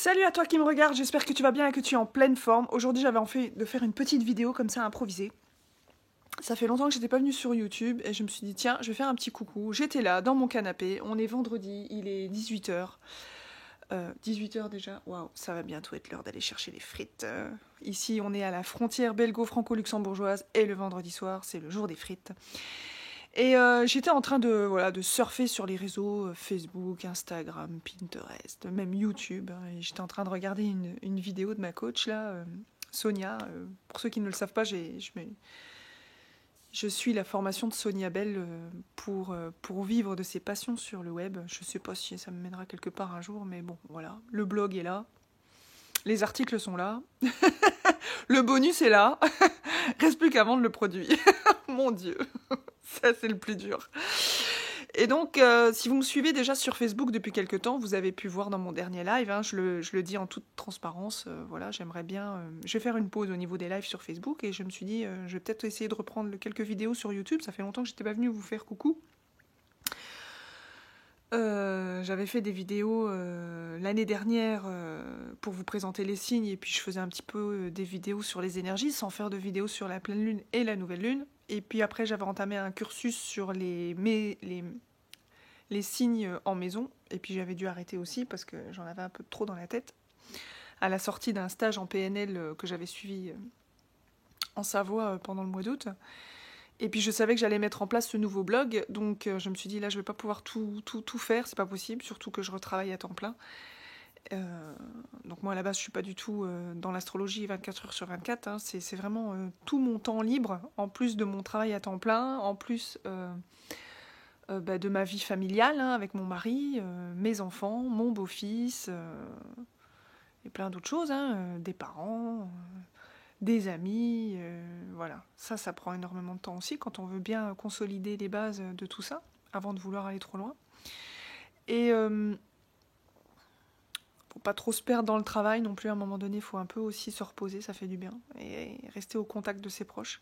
Salut à toi qui me regarde, j'espère que tu vas bien et que tu es en pleine forme. Aujourd'hui j'avais envie de faire une petite vidéo comme ça improvisée. Ça fait longtemps que j'étais pas venue sur YouTube et je me suis dit tiens, je vais faire un petit coucou. J'étais là dans mon canapé, on est vendredi, il est 18h. 18h déjà, waouh, ça va bientôt être l'heure d'aller chercher les frites. Ici on est à la frontière belgo-franco-luxembourgeoise et le vendredi soir c'est le jour des frites. Et j'étais en train de surfer sur les réseaux Facebook, Instagram, Pinterest, même YouTube. Et j'étais en train de regarder une vidéo de ma coach, là, Sonia. Pour ceux qui ne le savent pas, je suis la formation de Sonia Bell pour vivre de ses passions sur le web. Je ne sais pas si ça me mènera quelque part un jour, mais bon, voilà. Le blog est là, les articles sont là, le bonus est là. Reste plus qu'à vendre le produit. Mon Dieu, ça c'est le plus dur. Et donc, si vous me suivez déjà sur Facebook depuis quelques temps, vous avez pu voir dans mon dernier live, hein, je le dis en toute transparence, voilà, j'aimerais bien... je vais faire une pause au niveau des lives sur Facebook, et je me suis dit, je vais peut-être essayer de reprendre quelques vidéos sur YouTube, ça fait longtemps que j'étais pas venue vous faire coucou. J'avais fait des vidéos l'année dernière pour vous présenter les signes, et puis je faisais un petit peu des vidéos sur les énergies, sans faire de vidéos sur la pleine lune et la nouvelle lune. Et puis après, j'avais entamé un cursus sur les signes en maison, et puis j'avais dû arrêter aussi parce que j'en avais un peu trop dans la tête, à la sortie d'un stage en PNL que j'avais suivi en Savoie pendant le mois d'août. Et puis je savais que j'allais mettre en place ce nouveau blog, donc je me suis dit là je vais pas pouvoir tout faire, c'est pas possible, surtout que je retravaille à temps plein. Donc moi à la base je suis pas du tout dans l'astrologie 24 heures sur 24, hein, c'est vraiment tout mon temps libre, en plus de mon travail à temps plein, en plus de ma vie familiale, hein, avec mon mari, mes enfants, mon beau-fils, et plein d'autres choses, hein, des parents, des amis, voilà. Ça prend énormément de temps aussi quand on veut bien consolider les bases de tout ça, avant de vouloir aller trop loin. Et faut pas trop se perdre dans le travail non plus, à un moment donné, il faut un peu aussi se reposer, ça fait du bien, et rester au contact de ses proches.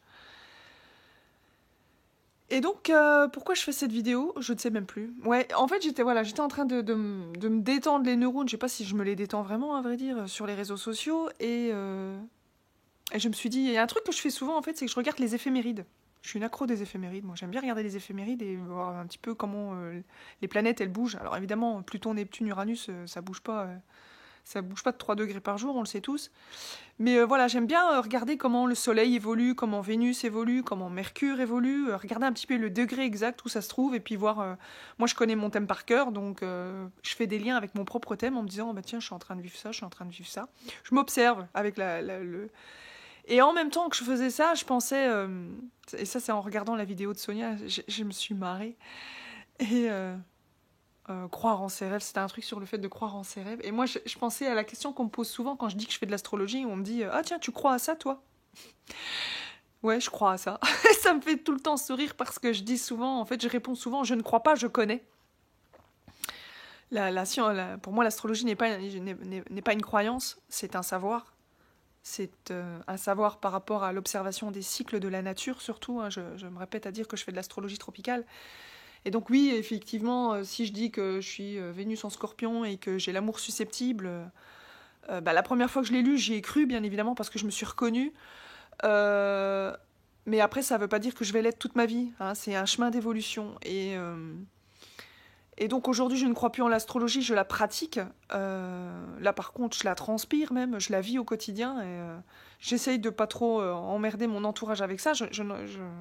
Et donc, pourquoi je fais cette vidéo? Je ne sais même plus. Ouais, en fait, j'étais en train de me détendre les neurones. Je sais pas si je me les détends vraiment, à vrai dire, sur les réseaux sociaux. Et je me suis dit, il y a un truc que je fais souvent, en fait, c'est que je regarde les éphémérides. Je suis une accro des éphémérides. Moi, j'aime bien regarder les éphémérides et voir un petit peu comment les planètes, elles bougent. Alors évidemment, Pluton, Neptune, Uranus, ça bouge pas. Ça bouge pas de 3 degrés par jour, on le sait tous. Mais voilà, j'aime bien regarder comment le Soleil évolue, comment Vénus évolue, comment Mercure évolue, regarder un petit peu le degré exact où ça se trouve, et puis voir... moi, je connais mon thème par cœur, donc je fais des liens avec mon propre thème en me disant, bah, tiens, je suis en train de vivre ça, je suis en train de vivre ça. Je m'observe avec le... Et en même temps que je faisais ça, je pensais... et ça, c'est en regardant la vidéo de Sonia, je me suis marrée. Et... croire en ses rêves, c'était un truc sur le fait de croire en ses rêves. Et moi, je pensais à la question qu'on me pose souvent quand je dis que je fais de l'astrologie, où on me dit ah tiens, tu crois à ça, toi? Ouais, je crois à ça. Et ça me fait tout le temps sourire parce que je dis souvent, en fait, je réponds souvent, je ne crois pas, je connais. Pour moi, l'astrologie n'est pas une croyance, c'est un savoir. C'est un savoir par rapport à l'observation des cycles de la nature, surtout. Hein. Je me répète à dire que je fais de l'astrologie tropicale. Et donc oui, effectivement, si je dis que je suis Vénus en Scorpion et que j'ai l'amour susceptible, la première fois que je l'ai lu, j'y ai cru, bien évidemment, parce que je me suis reconnue. Mais après, ça ne veut pas dire que je vais l'être toute ma vie. Hein, c'est un chemin d'évolution. Et donc aujourd'hui, je ne crois plus en l'astrologie, je la pratique. Là, par contre, je la transpire même, je la vis au quotidien. Et j'essaye de pas trop emmerder mon entourage avec ça.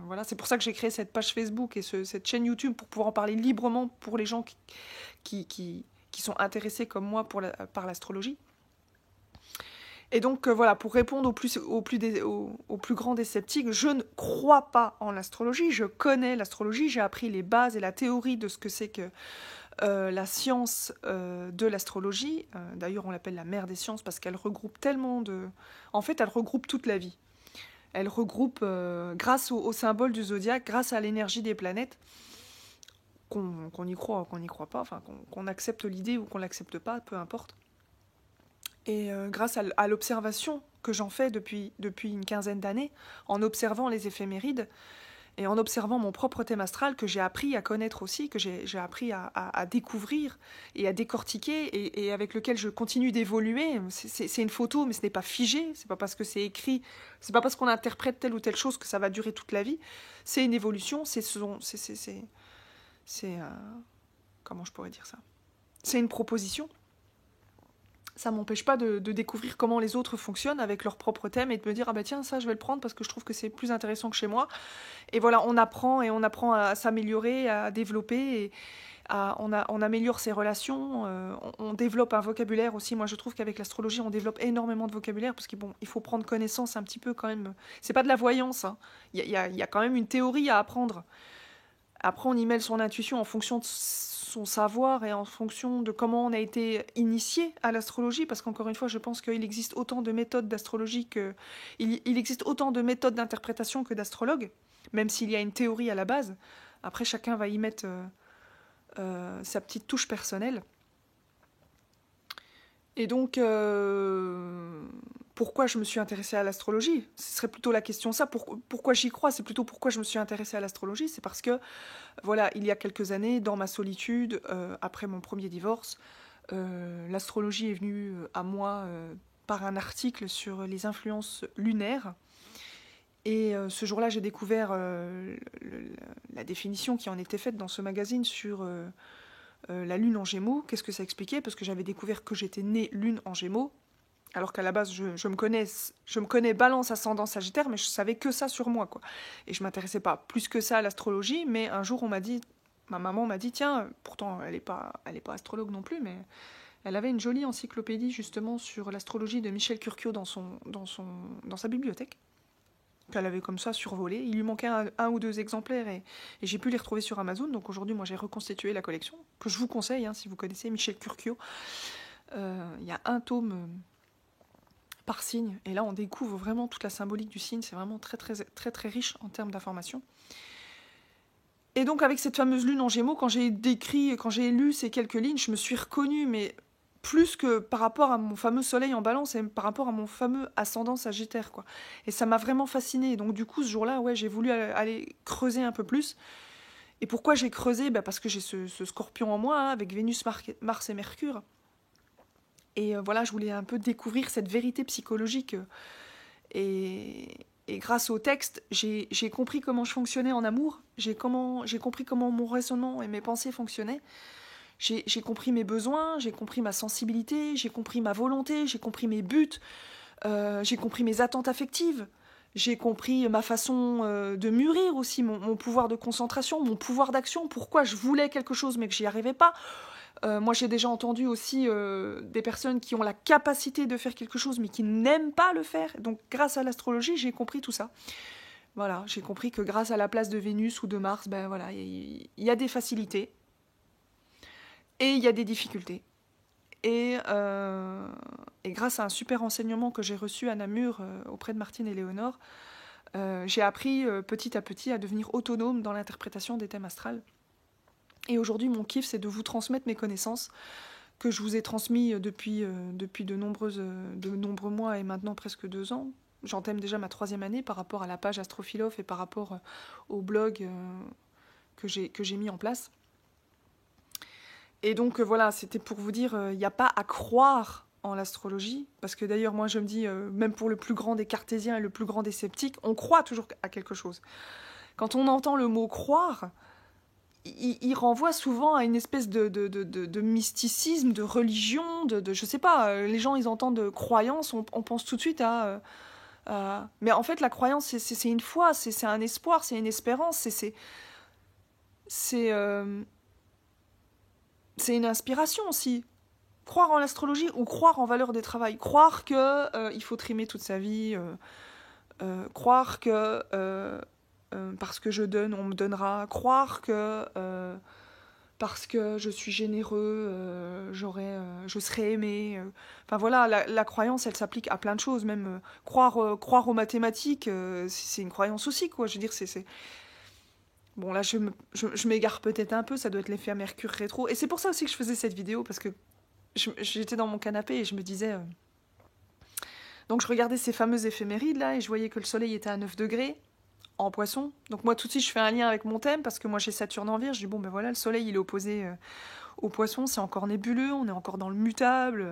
Voilà, c'est pour ça que j'ai créé cette page Facebook et cette chaîne YouTube pour pouvoir en parler librement pour les gens qui sont intéressés comme moi par l'astrologie. Et donc voilà, pour répondre au plus grand des sceptiques, je ne crois pas en l'astrologie, je connais l'astrologie, j'ai appris les bases et la théorie de ce que c'est que la science de l'astrologie. D'ailleurs, on l'appelle la mère des sciences parce qu'elle regroupe tellement de... En fait, elle regroupe toute la vie. Elle regroupe, grâce au symbole du zodiaque, grâce à l'énergie des planètes, qu'on y croit ou qu'on n'y croit pas, enfin qu'on accepte l'idée ou qu'on l'accepte pas, peu importe. Et grâce à l'observation que j'en fais depuis une quinzaine d'années, en observant les éphémérides, et en observant mon propre thème astral que j'ai appris à connaître aussi, que j'ai appris à découvrir et à décortiquer et avec lequel je continue d'évoluer. C'est une photo, mais ce n'est pas figé, c'est pas parce que c'est écrit, c'est pas parce qu'on interprète telle ou telle chose que ça va durer toute la vie. C'est une évolution, comment je pourrais dire ça? C'est une proposition. Ça m'empêche pas de découvrir comment les autres fonctionnent avec leur propre thème et de me dire, ah bah tiens, ça je vais le prendre parce que je trouve que c'est plus intéressant que chez moi. Et voilà, on apprend à s'améliorer, à développer, et on améliore ses relations, on développe un vocabulaire aussi. Moi je trouve qu'avec l'astrologie on développe énormément de vocabulaire parce qu'il il faut prendre connaissance un petit peu quand même. C'est pas de la voyance, hein. Il y a quand même une théorie à apprendre. Après on y mêle son intuition en fonction de son savoir et en fonction de comment on a été initié à l'astrologie, parce qu'encore une fois, je pense qu'il existe autant de méthodes d'astrologie il existe autant de méthodes d'interprétation que d'astrologues, même s'il y a une théorie à la base. Après, chacun va y mettre sa petite touche personnelle. Et donc, pourquoi je me suis intéressée à l'astrologie? Ce serait plutôt la question ça. Pourquoi j'y crois? C'est plutôt pourquoi je me suis intéressée à l'astrologie. C'est parce que, voilà, il y a quelques années, dans ma solitude, après mon premier divorce, l'astrologie est venue à moi par un article sur les influences lunaires. Et ce jour-là, j'ai découvert la définition qui en était faite dans ce magazine sur la lune en Gémeaux. Qu'est-ce que ça expliquait? Parce que j'avais découvert que j'étais née lune en Gémeaux, alors qu'à la base je me connais Balance ascendant Sagittaire, mais je savais que ça sur moi, quoi. Et je m'intéressais pas plus que ça à l'astrologie, mais un jour ma maman m'a dit, tiens, pourtant elle est pas astrologue non plus, mais elle avait une jolie encyclopédie justement sur l'astrologie de Michel Curcio dans sa bibliothèque, qu'elle avait comme ça survolé. Il lui manquait un ou deux exemplaires et j'ai pu les retrouver sur Amazon. Donc aujourd'hui, moi, j'ai reconstitué la collection, que je vous conseille, hein, si vous connaissez Michel Curcio. Il y a un tome par signe, et là, on découvre vraiment toute la symbolique du signe. C'est vraiment très, très, très, très riche en termes d'informations. Et donc, avec cette fameuse lune en Gémeaux, quand j'ai lu ces quelques lignes, je me suis reconnue, mais plus que par rapport à mon fameux soleil en Balance et par rapport à mon fameux ascendant Sagittaire, quoi. Et ça m'a vraiment fascinée. Donc du coup, ce jour-là, ouais, j'ai voulu aller creuser un peu plus. Et pourquoi j'ai creusé? Parce que j'ai ce scorpion en moi, hein, avec Vénus, Mars et Mercure. Et voilà, je voulais un peu découvrir cette vérité psychologique. Et grâce au texte, j'ai compris comment je fonctionnais en amour. J'ai compris comment mon raisonnement et mes pensées fonctionnaient. J'ai compris mes besoins, j'ai compris ma sensibilité, j'ai compris ma volonté, j'ai compris mes buts, j'ai compris mes attentes affectives, j'ai compris ma façon de mûrir aussi, mon pouvoir de concentration, mon pouvoir d'action, pourquoi je voulais quelque chose mais que j'y arrivais pas. Moi j'ai déjà entendu aussi des personnes qui ont la capacité de faire quelque chose mais qui n'aiment pas le faire. Donc grâce à l'astrologie, j'ai compris tout ça. Voilà, j'ai compris que grâce à la place de Vénus ou de Mars, voilà, il y a des facilités. Et il y a des difficultés. Et grâce à un super enseignement que j'ai reçu à Namur auprès de Martine et Léonore, j'ai appris petit à petit à devenir autonome dans l'interprétation des thèmes astrales. Et aujourd'hui, mon kiff, c'est de vous transmettre mes connaissances que je vous ai transmises depuis de nombreux mois et maintenant presque 2 ans. J'entame déjà ma 3e année par rapport à la page Astrophilosophe et par rapport au blog que j'ai mis en place. Et donc voilà, c'était pour vous dire, il n'y a pas à croire en l'astrologie, parce que d'ailleurs moi je me dis, même pour le plus grand des cartésiens et le plus grand des sceptiques, on croit toujours à quelque chose. Quand on entend le mot croire, il renvoie souvent à une espèce de mysticisme, de religion, je sais pas, les gens ils entendent croyance, on pense tout de suite à... mais en fait la croyance c'est une foi, c'est un espoir, c'est une espérance, c'est une inspiration aussi. Croire en l'astrologie ou croire en valeur des travails. Croire que il faut trimer toute sa vie. Croire que parce que je donne, on me donnera. Croire que parce que je suis généreux, je serai aimé. Enfin voilà, la croyance, elle s'applique à plein de choses. Même croire aux mathématiques, c'est une croyance aussi, quoi. Je veux dire, c'est... Bon, là, je m'égare peut-être un peu, ça doit être l'effet Mercure rétro. Et c'est pour ça aussi que je faisais cette vidéo, parce que j'étais dans mon canapé et je me disais... Donc je regardais ces fameuses éphémérides, là, et je voyais que le soleil était à 9 degrés. en Poisson. Donc moi, tout de suite, je fais un lien avec mon thème, parce que moi, j'ai Saturne en Vierge. Je dis, bon, ben voilà, le Soleil, il est opposé au Poisson, c'est encore nébuleux, on est encore dans le mutable,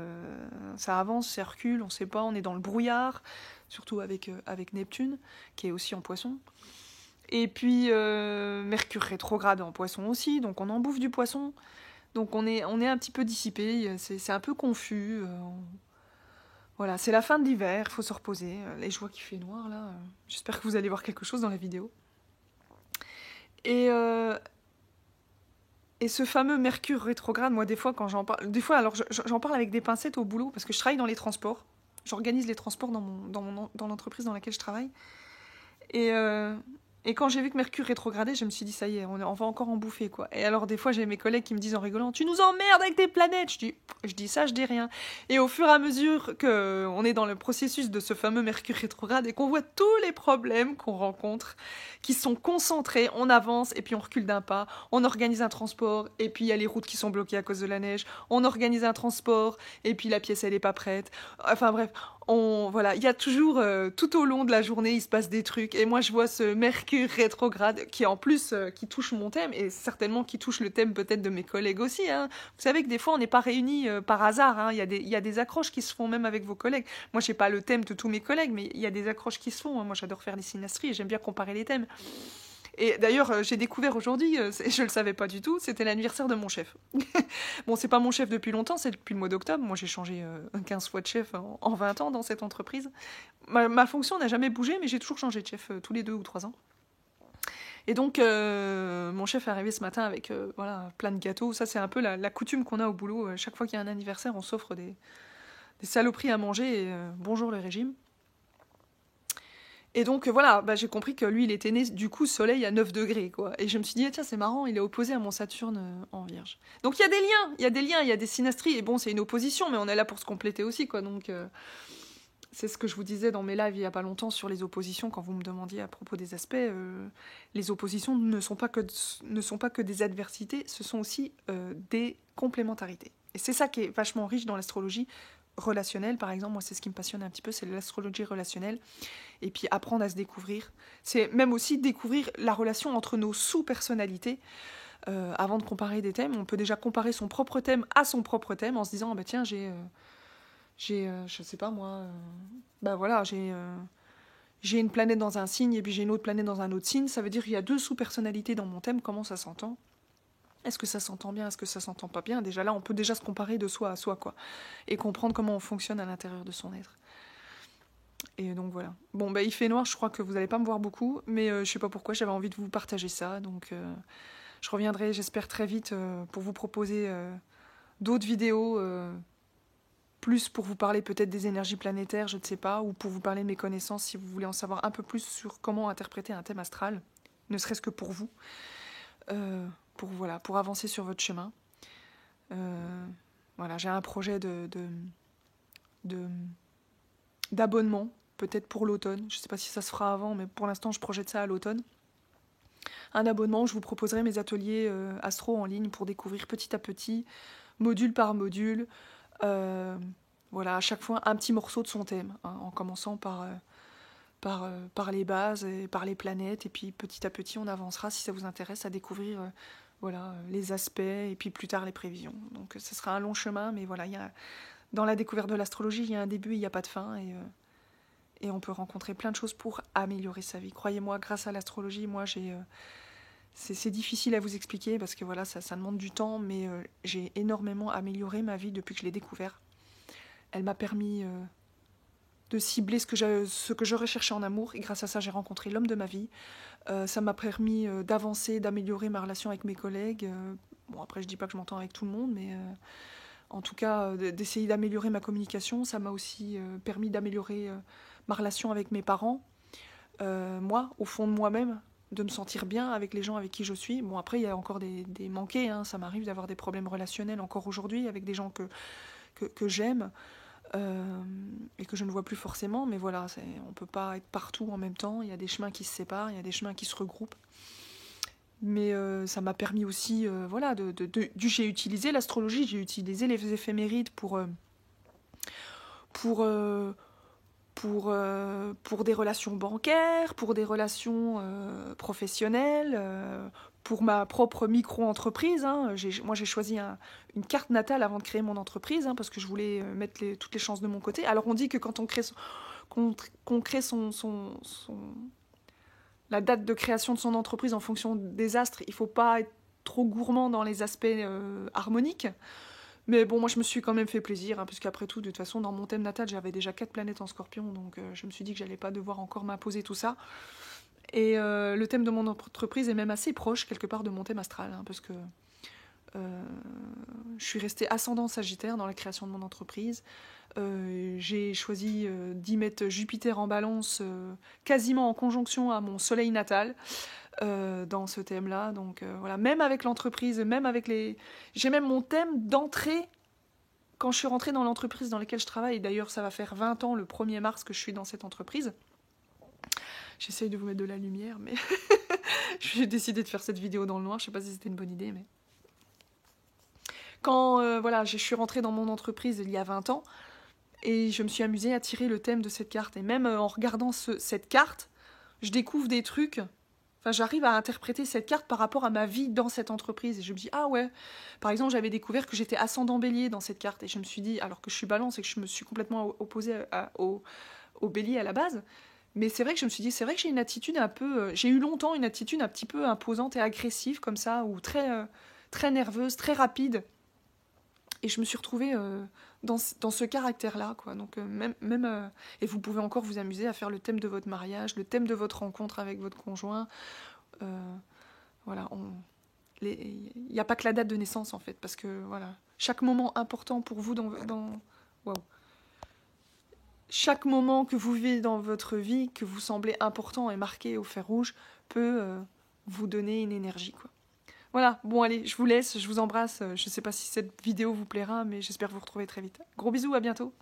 ça avance, ça recule, on sait pas, on est dans le brouillard, surtout avec Neptune, qui est aussi en Poisson. Et puis, Mercure rétrograde en Poisson aussi, donc on en bouffe du Poisson. Donc on est un petit peu dissipé, c'est un peu confus. Voilà, c'est la fin de l'hiver, il faut se reposer. Et je vois qu'il fait noir là. J'espère que vous allez voir quelque chose dans la vidéo. Et, et ce fameux Mercure rétrograde, moi des fois quand j'en parle, des fois alors j'en parle avec des pincettes au boulot parce que je travaille dans les transports. J'organise les transports dans l'entreprise dans laquelle je travaille. Et, et quand j'ai vu que Mercure rétrogradait, je me suis dit, ça y est, on va encore en bouffer, quoi. Et alors, des fois, j'ai mes collègues qui me disent en rigolant, tu nous emmerdes avec tes planètes. Je dis ça, je dis rien. Et au fur et à mesure qu'on est dans le processus de ce fameux Mercure rétrograde et qu'on voit tous les problèmes qu'on rencontre, qui sont concentrés, on avance et puis on recule d'un pas, on organise un transport et puis il y a les routes qui sont bloquées à cause de la neige, on organise un transport et puis la pièce, elle est pas prête. Enfin bref, voilà, il y a toujours, tout au long de la journée, il se passe des trucs. Et moi, je vois ce Mercure rétrograde qui, en plus, qui touche mon thème et certainement qui touche le thème peut-être de mes collègues aussi. Hein. Vous savez que des fois, on n'est pas réunis par hasard. Hein. Il y a des accroches qui se font même avec vos collègues. Moi, je n'ai pas le thème de tous mes collègues, mais il y a des accroches qui se font. Hein. Moi, j'adore faire des synastries et j'aime bien comparer les thèmes. Et d'ailleurs, j'ai découvert aujourd'hui, je le savais pas du tout, c'était l'anniversaire de mon chef. Bon, c'est pas mon chef depuis longtemps, c'est depuis le mois d'octobre. Moi, j'ai changé 15 fois de chef en 20 ans dans cette entreprise. Ma fonction n'a jamais bougé, mais j'ai toujours changé de chef tous les 2 ou 3 ans. Et donc, mon chef est arrivé ce matin avec voilà, plein de gâteaux. Ça, c'est un peu la coutume qu'on a au boulot. Chaque fois qu'il y a un anniversaire, on s'offre des saloperies à manger et bonjour le régime. Et donc voilà, j'ai compris que lui, il était né du coup soleil à 9 degrés, quoi. Et je me suis dit, tiens, c'est marrant, il est opposé à mon Saturne en Vierge. Donc il y a des liens, il y a des synastries. Et bon, c'est une opposition, mais on est là pour se compléter aussi, quoi. Donc c'est ce que je vous disais dans mes lives il y a pas longtemps sur les oppositions, quand vous me demandiez à propos des aspects. Les oppositions ne sont pas que des adversités, ce sont aussi des complémentarités. Et c'est ça qui est vachement riche dans l'astrologie relationnelle, par exemple. Moi, c'est ce qui me passionne un petit peu, c'est l'astrologie relationnelle. Et puis apprendre à se découvrir. C'est même aussi découvrir la relation entre nos sous-personnalités. Avant de comparer des thèmes, on peut déjà comparer son propre thème à son propre thème en se disant, tiens, j'ai je sais pas moi, voilà, j'ai une planète dans un signe et puis j'ai une autre planète dans un autre signe. Ça veut dire qu'il y a 2 sous-personnalités dans mon thème, comment ça s'entend ? Est-ce que ça s'entend bien ? Est-ce que ça s'entend pas bien ? Déjà là, on peut déjà se comparer de soi à soi, quoi. Et comprendre comment on fonctionne à l'intérieur de son être. Et donc voilà. Bon, il fait noir, je crois que vous n'allez pas me voir beaucoup, mais je sais pas pourquoi, j'avais envie de vous partager ça. Donc je reviendrai, j'espère, très vite pour vous proposer d'autres vidéos, plus pour vous parler peut-être des énergies planétaires, je ne sais pas, ou pour vous parler de mes connaissances si vous voulez en savoir un peu plus sur comment interpréter un thème astral, ne serait-ce que pour vous, pour avancer sur votre chemin. Voilà, j'ai un projet d'abonnement, peut-être pour l'automne. Je ne sais pas si ça se fera avant, mais pour l'instant, je projette ça à l'automne. Un abonnement où je vous proposerai mes ateliers astro en ligne pour découvrir petit à petit, module par module, voilà, à chaque fois un petit morceau de son thème, hein, en commençant par les bases, et par les planètes, et puis petit à petit, on avancera, si ça vous intéresse, à découvrir voilà, les aspects, et puis plus tard les prévisions. Donc ce sera un long chemin, mais voilà, dans la découverte de l'astrologie, il y a un début et il n'y a pas de fin, et on peut rencontrer plein de choses pour améliorer sa vie. Croyez-moi, grâce à l'astrologie, moi c'est difficile à vous expliquer parce que voilà, ça demande du temps, mais j'ai énormément amélioré ma vie depuis que je l'ai découvert. Elle m'a permis de cibler ce que je recherchais en amour, et grâce à ça, j'ai rencontré l'homme de ma vie. Ça m'a permis d'avancer, d'améliorer ma relation avec mes collègues. Bon, après, je dis pas que je m'entends avec tout le monde, mais en tout cas, d'essayer d'améliorer ma communication. Ça m'a aussi permis d'améliorer ma relation avec mes parents. Moi, au fond de moi-même, de me sentir bien avec les gens avec qui je suis. Bon, après, il y a encore des manqués, hein. Ça m'arrive d'avoir des problèmes relationnels encore aujourd'hui avec des gens que j'aime et que je ne vois plus forcément. Mais voilà, on ne peut pas être partout en même temps. Il y a des chemins qui se séparent, il y a des chemins qui se regroupent. Mais ça m'a permis aussi, voilà, j'ai utilisé l'astrologie, j'ai utilisé les éphémérides pour pour des relations bancaires, pour des relations professionnelles, pour ma propre micro-entreprise. Hein. Moi, j'ai choisi une carte natale avant de créer mon entreprise, hein, parce que je voulais mettre toutes les chances de mon côté. Alors, on dit que quand on crée, qu'on crée la date de création de son entreprise en fonction des astres, il ne faut pas être trop gourmand dans les aspects harmoniques. Mais bon, moi je me suis quand même fait plaisir, hein, parce qu'après tout, de toute façon, dans mon thème natal, j'avais déjà 4 planètes en Scorpion, donc je me suis dit que j'allais pas devoir encore m'imposer tout ça. Et le thème de mon entreprise est même assez proche, quelque part, de mon thème astral, hein, parce que je suis restée ascendant Sagittaire dans la création de mon entreprise. J'ai choisi d'y mettre Jupiter en balance, quasiment en conjonction à mon soleil natal. Dans ce thème-là, donc voilà, même avec l'entreprise, même avec les... J'ai même mon thème d'entrée, quand je suis rentrée dans l'entreprise dans laquelle je travaille, et d'ailleurs ça va faire 20 ans le 1er mars que je suis dans cette entreprise. J'essaye de vous mettre de la lumière, mais j'ai décidé de faire cette vidéo dans le noir, je sais pas si c'était une bonne idée, mais... Quand voilà, je suis rentrée dans mon entreprise il y a 20 ans, et je me suis amusée à tirer le thème de cette carte, et même en regardant cette carte, je découvre des trucs... Enfin, j'arrive à interpréter cette carte par rapport à ma vie dans cette entreprise. Et je me dis, ah ouais. Par exemple, j'avais découvert que j'étais ascendant bélier dans cette carte. Et je me suis dit, alors que je suis balance et que je me suis complètement opposée au bélier à la base. Mais c'est vrai que je me suis dit, c'est vrai que j'ai une attitude un peu... j'ai eu longtemps une attitude un petit peu imposante et agressive, comme ça, ou très, très nerveuse, très rapide. Et je me suis retrouvée dans ce caractère-là, quoi. Donc, et vous pouvez encore vous amuser à faire le thème de votre mariage, le thème de votre rencontre avec votre conjoint. Voilà, il n'y a pas que la date de naissance, en fait, parce que, voilà, chaque moment important pour vous wow. Chaque moment que vous vivez dans votre vie, que vous semblez important et marqué au fer rouge, peut vous donner une énergie, quoi. Voilà, bon allez, je vous laisse, je vous embrasse. Je ne sais pas si cette vidéo vous plaira, mais j'espère vous retrouver très vite. Gros bisous, à bientôt.